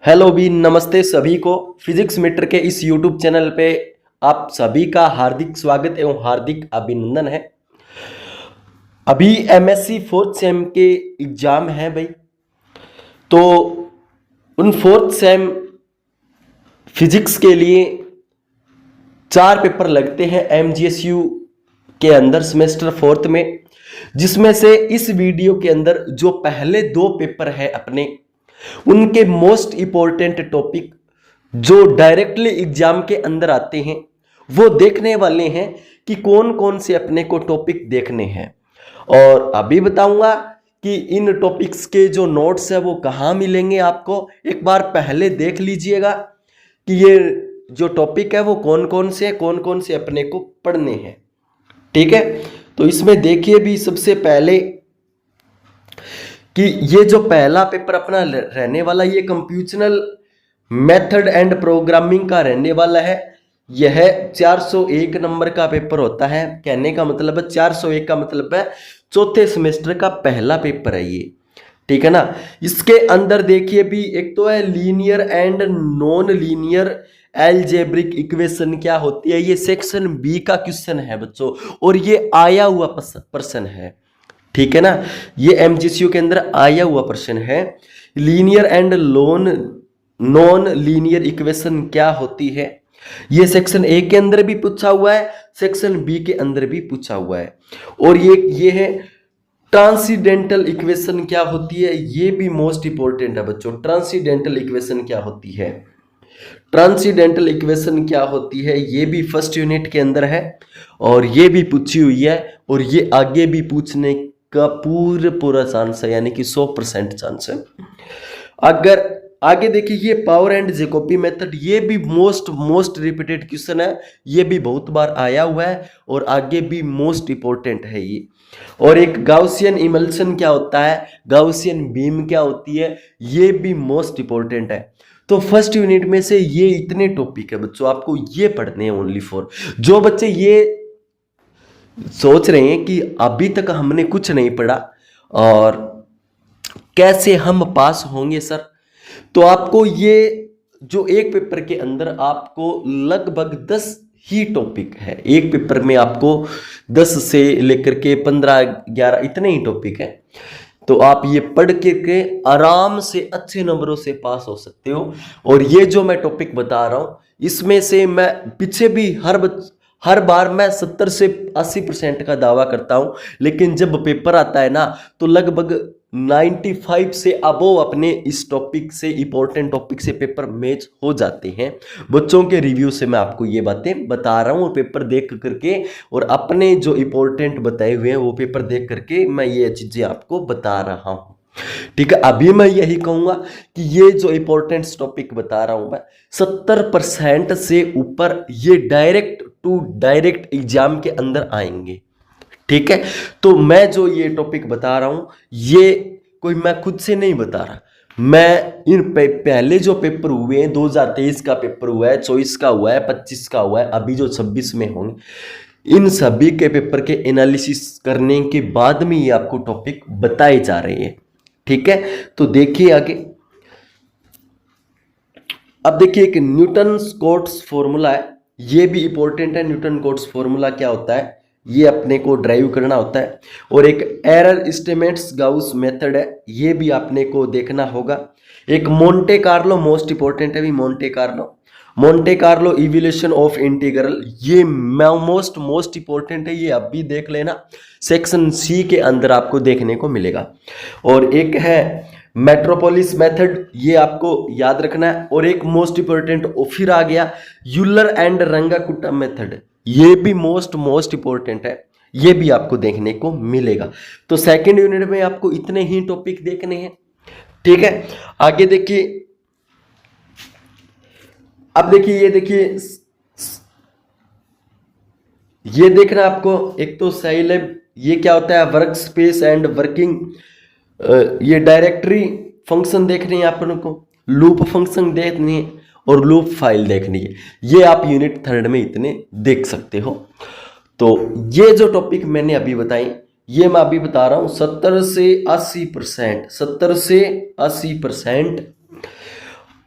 Hello भी नमस्ते सभी को। फिजिक्स मीटर के इस यूट्यूब चैनल पे आप सभी का हार्दिक स्वागत एवं हार्दिक अभिनंदन है। अभी एमएससी फोर्थ सेम के एग्जाम हैं भाई, तो उन फोर्थ सेम फिजिक्स के लिए 4 पेपर लगते हैं एमजीएसयू के अंदर सेमेस्टर फोर्थ में, जिसमें से इस वीडियो के अंदर जो पहले 2 पेपर है अपने, उनके मोस्ट इंपॉर्टेंट टॉपिक जो डायरेक्टली एग्जाम के अंदर आते हैं वो देखने वाले हैं कि कौन कौन से अपने को टॉपिक देखने हैं। और अभी बताऊंगा कि इन टॉपिक्स के जो नोट्स है वो कहाँ मिलेंगे आपको। एक बार पहले देख लीजिएगा कि ये जो टॉपिक है वो कौन कौन से अपने को पढ़ने हैं। ठीक है, तो इसमें देखिए भी सबसे पहले कि ये जो पहला पेपर अपना रहने वाला, ये कंप्यूटेशनल मेथड एंड प्रोग्रामिंग का रहने वाला है। यह 401 नंबर का पेपर होता है। कहने का मतलब है 401 का मतलब है चौथे सेमेस्टर का पहला पेपर है ये। ठीक है ना। इसके अंदर देखिए भी एक तो है linear and non linear algebraic equation क्या होती है, ये सेक्शन बी का क्वेश्चन है बच्चों, और ये आया हुआ प्रश्न है। ठीक है ना, ये एमजीसीयू के अंदर आया हुआ प्रश्न है। Linear and non linear equation क्या होती है, ये सेक्शन ए के अंदर भी पूछा हुआ है, सेक्शन बी के अंदर भी पूछा हुआ है। और ये है ट्रांसीडेंटल इक्वेशन क्या होती है, ये भी मोस्ट इंपॉर्टेंट है बच्चों। ट्रांसीडेंटल इक्वेशन क्या होती है, ट्रांसीडेंटल इक्वेशन क्या होती है, ये भी फर्स्ट यूनिट के अंदर है और ये भी पूछी हुई है, और ये आगे भी पूछने का पूरा चांस है, यानी कि 100% चांस है। अगर आगे देखिए ये पावर एंड जैकोबी मेथड, ये भी मोस्ट रिपीटेड क्वेश्चन है, ये भी बहुत बार आया हुआ है और आगे भी मोस्ट इंपॉर्टेंट है ये। और एक गाउसियन इमल्शन क्या होता है, गाउसियन बीम क्या होती है, ये भी मोस्ट इंपॉर्टेंट है। तो फर्स्ट यूनिट में से ये इतने टॉपिक है बच्चों, आपको ये पढ़ने हैं ओनली फॉर। जो बच्चे ये सोच रहे हैं कि अभी तक हमने कुछ नहीं पढ़ा और कैसे हम पास होंगे सर, तो आपको ये जो एक पेपर के अंदर आपको लगभग 10 ही टॉपिक है। एक पेपर में आपको 10 से लेकर के 15-11 इतने ही टॉपिक है, तो आप ये पढ़ के आराम से अच्छे नंबरों से पास हो सकते हो। और ये जो मैं टॉपिक बता रहा हूं, इसमें से मैं पीछे भी हर बार मैं 70 से 80% का दावा करता हूं, लेकिन जब पेपर आता है ना तो लगभग 95 से अबोव अपने इस टॉपिक से, इंपॉर्टेंट टॉपिक से पेपर मैच हो जाते हैं। बच्चों के रिव्यू से मैं आपको ये बातें बता रहा हूं, और पेपर देख करके और अपने जो इंपॉर्टेंट बताए हुए हैं वो पेपर देख करके मैं ये चीजें आपको बता रहा हूं। ठीक है, अभी मैं यही कहूंगा कि ये जो इंपॉर्टेंट टॉपिक बता रहा हूं मैं, 70% से ऊपर ये डायरेक्ट एग्जाम के अंदर आएंगे। ठीक है, तो मैं जो ये टॉपिक बता रहा हूं ये कोई मैं खुद से नहीं बता रहा, मैं इन पहले जो पेपर हुए हैं, 2023 का पेपर हुआ है, 24 का हुआ है, 25 का हुआ है, अभी जो 26 में होंगे, इन सभी के पेपर के एनालिसिस करने के बाद में ये आपको टॉपिक बताए जा रहे हैं। ठीक है, तो देखिए आगे। अब देखिए एक न्यूटन कोट्स फॉर्मूला है, ये भी इंपॉर्टेंट है। न्यूटन कोट्स फॉर्मूला क्या होता है, ये अपने को ड्राइव करना होता है। और एक एरर एस्टिमेट्स गाउस मेथड है, ये भी आपने को देखना होगा। एक मोंटे कार्लो मोस्ट इंपॉर्टेंट है भी, Monte Carlo evolution of integral, ये मोस्ट इंपॉर्टेंट है, ये अब भी देख लेना, सेक्शन सी के अंदर आपको देखने को मिलेगा। और एक है मेट्रोपोलिस मेथड, ये आपको याद रखना है। और एक मोस्ट इंपॉर्टेंट फिर आ गया यूलर एंड रंगाकुटा मेथड, ये भी मोस्ट इंपॉर्टेंट है, ये भी आपको देखने को मिलेगा। तो सेकंड यूनिट में आपको इतने ही टॉपिक देखने हैं। ठीक है, आगे देखिए। अब देखिए ये देखना आपको, एक तो साइलैब, ये क्या होता है, वर्क स्पेस एंड वर्किंग, ये डायरेक्टरी फंक्शन देखने हैं अपन को, लूप फंक्शन देखनी है और लूप फाइल देखनी है। ये आप यूनिट 3 में इतने देख सकते हो। तो ये जो टॉपिक मैंने अभी बताई, ये मैं अभी बता रहा हूं 70 से 80%, 70 से 80%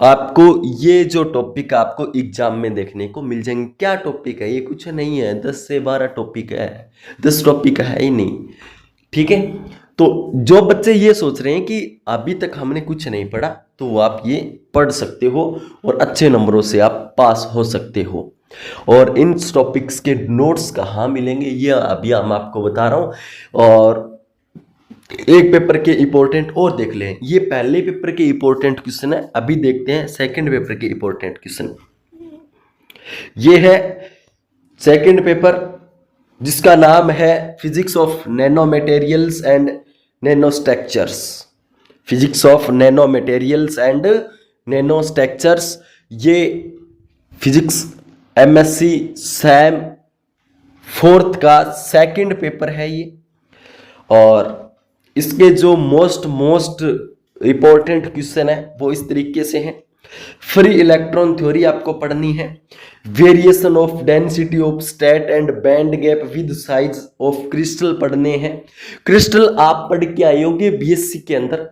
आपको ये जो टॉपिक आपको एग्जाम में देखने को मिल जाएंगे। क्या टॉपिक है ये? कुछ नहीं है, 10 से 12 टॉपिक है, 10 टॉपिक है ही नहीं। ठीक है, तो जो बच्चे ये सोच रहे हैं कि अभी तक हमने कुछ नहीं पढ़ा, तो आप ये पढ़ सकते हो और अच्छे नंबरों से आप पास हो सकते हो। और इन टॉपिक्स के नोट्स कहाँ मिलेंगे ये अभी हम आपको बता रहा हूँ। और एक पेपर के इंपॉर्टेंट और देख लें, ये पहले पेपर के इंपॉर्टेंट क्वेश्चन है। अभी देखते हैं सेकंड पेपर के इंपॉर्टेंट क्वेश्चन। ये है सेकंड पेपर, जिसका नाम है physics of nano materials and nano structures. Physics of nano materials and nano structures, ये फिजिक्स एमएससी सैम 4th का सेकंड पेपर है ये। और इसके जो मोस्ट इंपॉर्टेंट क्वेश्चन है वो इस तरीके से हैं। फ्री इलेक्ट्रॉन थ्योरी आपको पढ़नी है, variation of density of state and band gap with size of crystal पढ़ने हैं। क्रिस्टल आप पढ़ के आए होंगे बीएससी के अंदर,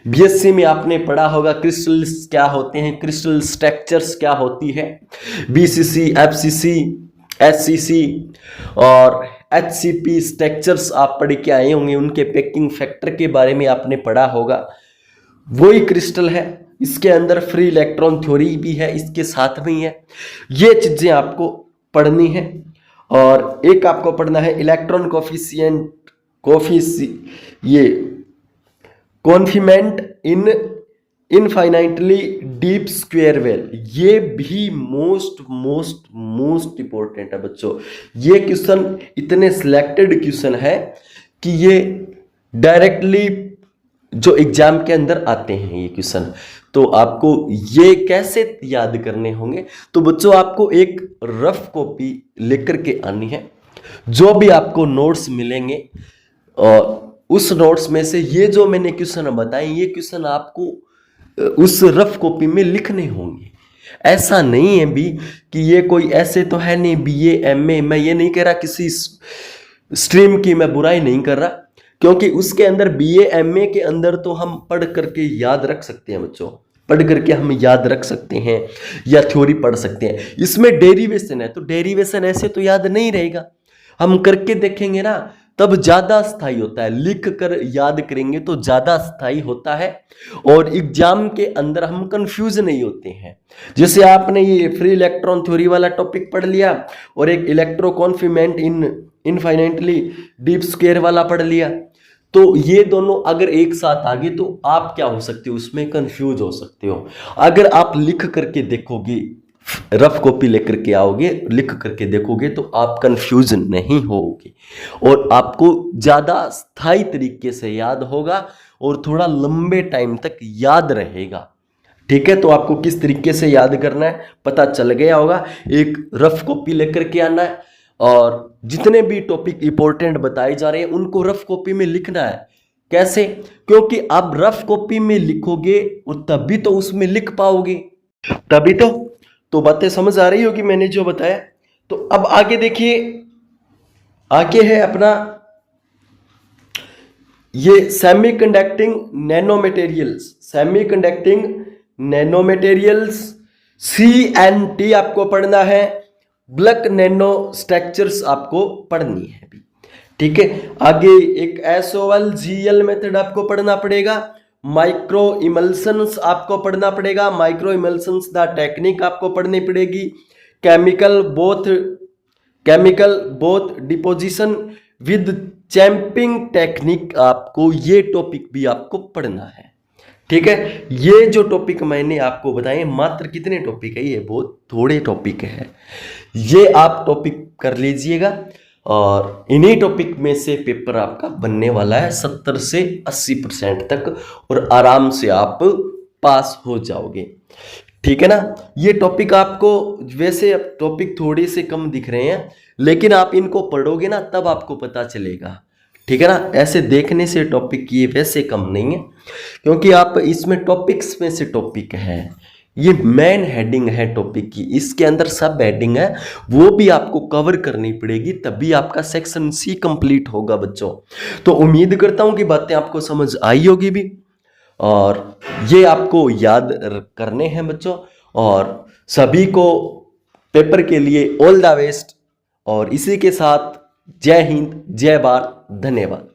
बीएससी में आपने पढ़ा होगा क्रिस्टल्स क्या होते हैं, क्रिस्टल स्ट्रक्चर्स क्या होती है, बीसीसी, एफसीसी, एससीसी और एचसीपी स्ट्रक्चर्स आप पढ़ के आए होंगे। उनके पैकिंग फैक्टर के बारे में आपने पढ़ा होगा, वही क्रिस्टल है। इसके अंदर फ्री इलेक्ट्रॉन थ्योरी भी है, इसके साथ में ही है। ये चीजें आपको पढ़नी है। और एक आपको पढ़ना है इलेक्ट्रॉन ये कॉन्फिनेमेंट इन इनफाइनाइटली डीप स्क्वायर वेल। ये भी मोस्ट इंपॉर्टेंट है बच्चों। ये क्वेश्चन इतने सिलेक्टेड क्वेश्चन है कि ये डायरेक्टली जो एग्जाम के अंदर आते हैं ये क्वेश्चन। तो आपको ये कैसे याद करने होंगे? तो बच्चों आपको एक रफ कॉपी लेकर के आनी है। जो भी आपको नोट्स मिलेंगे उस नोट्स में से ये जो मैंने क्वेश्चन बताए, ये क्वेश्चन आपको उस रफ कॉपी में लिखने होंगे। ऐसा नहीं है भी कि ये कोई ऐसे तो है नहीं बीए एमए, मैं ये नहीं कह रहा किसी स्ट्रीम की मैं बुराई नहीं कर रहा, क्योंकि उसके अंदर बीए एमए के अंदर तो हम पढ़ करके याद रख सकते हैं बच्चों, पढ़ करके हम याद रख सकते हैं या थ्योरी पढ़ सकते हैं। इसमें डेरिवेशन है तो डेरिवेशन ऐसे तो याद नहीं रहेगा, हम करके देखेंगे ना, तब ज्यादा स्थायी होता है। लिख कर याद करेंगे तो ज्यादा स्थायी होता है और एग्जाम के अंदर हम कंफ्यूज नहीं होते हैं। जैसे आपने ये फ्री इलेक्ट्रॉन थ्योरी वाला टॉपिक पढ़ लिया और एक इलेक्ट्रो कॉन्फिनेमेंट इन इनफाइनाइटली डीप स्क्वायर वाला पढ़ लिया, तो ये दोनों अगर एक साथ आ गए तो आप क्या हो सकते हो, उसमें कंफ्यूज हो सकते हो। अगर आप लिख करके देखोगे, रफ कॉपी लेकर के आओगे, लिख करके देखोगे तो आप कंफ्यूज नहीं होगे और आपको ज्यादा स्थायी तरीके से याद होगा और थोड़ा लंबे टाइम तक याद रहेगा। ठीक है, तो आपको किस तरीके से याद करना है पता चल गया होगा। एक रफ कॉपी लेकर के आना है और जितने भी टॉपिक इंपॉर्टेंट बताए जा रहे हैं उनको रफ कॉपी में लिखना है। कैसे? क्योंकि आप रफ कॉपी में लिखोगे और तभी तो उसमें लिख पाओगे, तभी तो बातें समझ आ रही होगी मैंने जो बताया। तो अब आगे देखिए, आगे है अपना ये semiconducting nanomaterials. Semiconducting nanomaterials CNT आपको पढ़ना है, बल्क नैनो स्ट्रक्चर्स आपको पढ़नी है भी। ठीक है, आगे एक SOLGL मेथड आपको पढ़ना पड़ेगा, माइक्रो इमल्सन्स आपको पढ़ना पड़ेगा, माइक्रो इमल्सन्स द टेक्निक आपको पढ़नी पड़ेगी, केमिकल बोथ डिपोजिशन विद चैंपिंग टेक्निक, आपको ये टॉपिक भी आपको पढ़ना है। ठीक है, ये जो टॉपिक मैंने आपको बताए मात्र कितने टॉपिक है, ये बहुत थोड़े टॉपिक है, ये आप टॉपिक कर लीजिएगा और इन्हीं टॉपिक में से पेपर आपका बनने वाला है 70 से 80% तक और आराम से आप पास हो जाओगे। ठीक है ना। ये टॉपिक आपको वैसे अब टॉपिक थोड़े से कम दिख रहे हैं, लेकिन आप इनको पढ़ोगे ना तब आपको पता चलेगा। ठीक है ना, ऐसे देखने से टॉपिक ये वैसे कम नहीं है, क्योंकि आप इसमें टॉपिक्स में से टॉपिक है, ये मेन हेडिंग है टॉपिक की, इसके अंदर सब हेडिंग है वो भी आपको कवर करनी पड़ेगी, तभी आपका सेक्शन C कंप्लीट होगा बच्चों। तो उम्मीद करता हूं कि बातें आपको समझ आई होगी भी। और ये आपको याद करने हैं बच्चों। और सभी को पेपर के लिए ऑल द बेस्ट। और इसी के साथ जय हिंद, जय भारत, धन्यवाद।